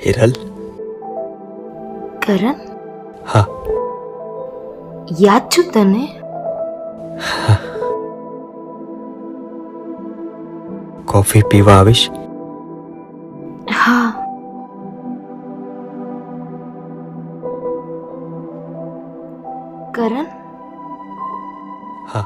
હિરલ. કરણ, હા. યાદ છું તને? કોફી પીવા આવીશ? હા. કરણ, હા.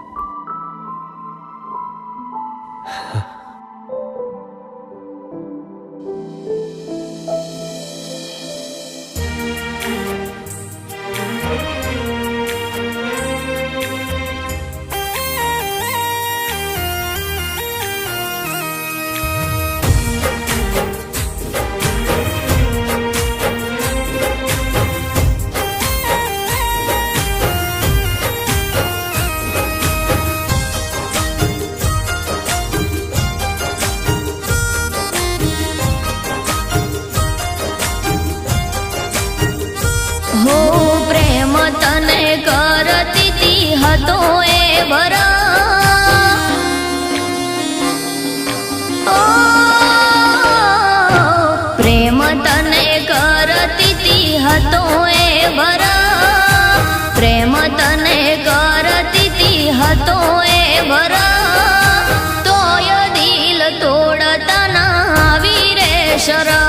હો પ્રેમ તને કરતી તી હતો એ વરા, ઓ પ્રેમ તને કરતી તી હતો એ વરા, પ્રેમ તને કરતી તી હતો એ વરા, તોય દિલ તોડતા ના આવી રે શરમ.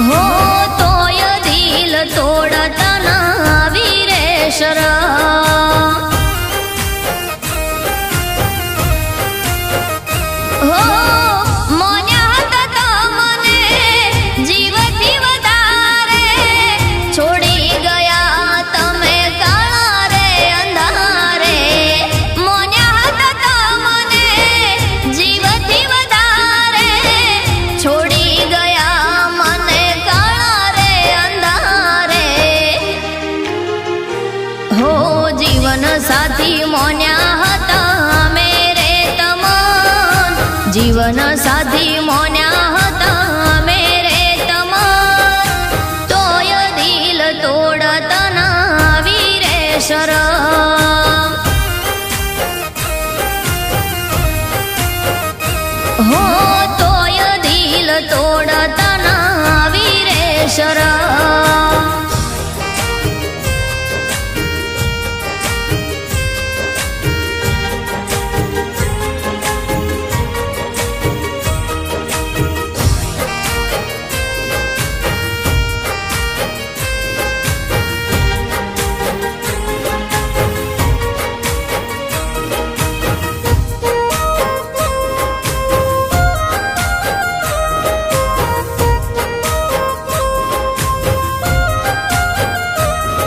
હો તોય દિલ તોડતા ના આવી રે શરમ. હો મોન્યા હતા તમને જીવથી વધારે, છોડી ગયા તમે કાળા રે અંધારે. મોન્યા હતા તમને જીવથી વધારે, છોડી ગયા મને કાળા રે અંધારે. હો જીવન સાથી મોન્યા હતા મેરે તમન, જીવન સાથી મોન્યા હતા મેરે તમન, તોય દિલ તોડતા ના આવી રે શરમ. હો તોય દિલ તોડતા ના આવી રે શરમ.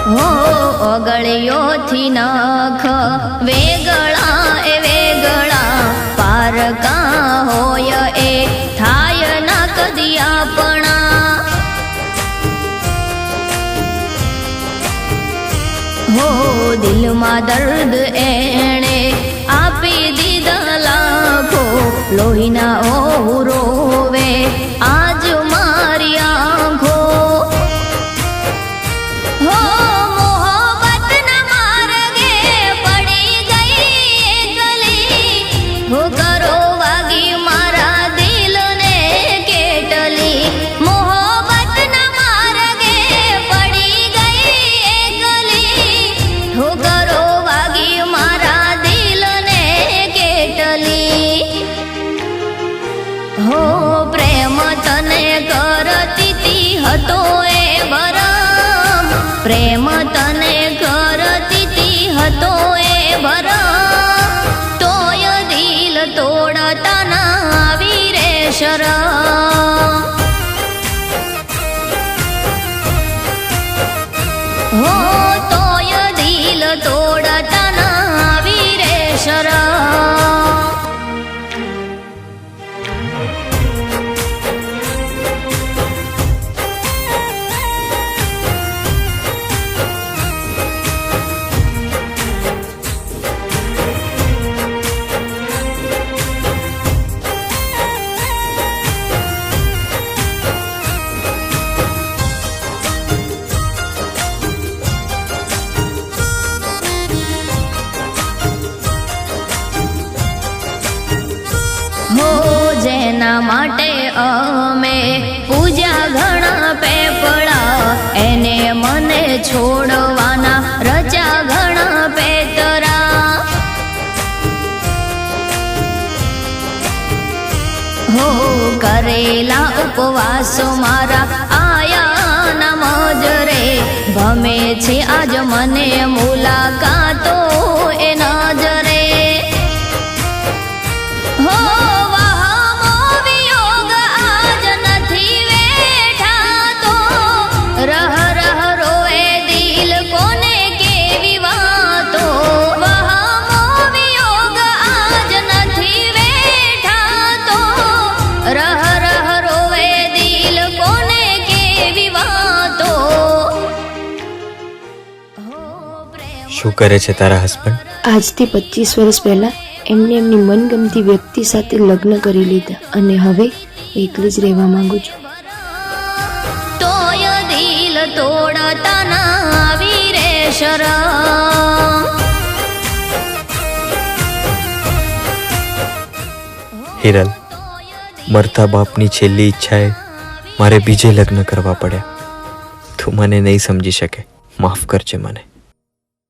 હો ઓગળિયોથી નખ વેગળા એ વેગળા, પારકા હોય એ થાય ના કદી આપણા. હો દિલમાં દર્દ એણે આપી દીધા લાખો, લોહીના ઓહુ રોવે આજ મારી આંખો. હો મોહબ્બત ના માર્ગે પડી ગઈ એકલી, હો કરો વાગી મારા દિલને કેટલી. મોહબ્બત ના માર્ગે પડી ગઈ એકલી, હો કરો વાગી મારા દિલને કેટલી. હો પ્રેમ તને કરતી તી હતો એ વરમ, પ્રેમ તને કરતી તી હતો એ વરમ, તોય દિલ તોડતા ના આવી રે શરમ. હો તોય દિલ તોડતા ના આવી રે શરમ. માટે અમે પૂજ્યા ઘણા પેપળા, એને મને છોડવાના રચ્યા ઘણા પેતરા. હો કરેલા ઉપવાસો મારા આયા ના મજરે, ભમે છે આજ મને મુલાકાતો એ નજરે. હો વહામો વિયોગ આજ નથી વેઠાતો, રહ રહ રોએ દિલ કોને કેવી વાતો. વહામો વિયોગ આજ નથી વેઠાતો, રહ રહ રોએ દિલ કોને કેવી વાતો. શું કરે છે તારા હસબન્ડ? આજથી 25 વર્ષ પહેલા એમને એમની મનગમતી વ્યક્તિ સાથે લગ્ન કરી લીધા અને હવે એકલી જ રહેવા માંગુ છું. તોય દિલ તોડતા ના આવી રે શરમ. હિરલ, મરતા બાપની છેલ્લી ઈચ્છાએ મારે બીજે લગ્ન કરવા પડ્યા. તું મને નહીં સમજી શકે, માફ કરજે મને.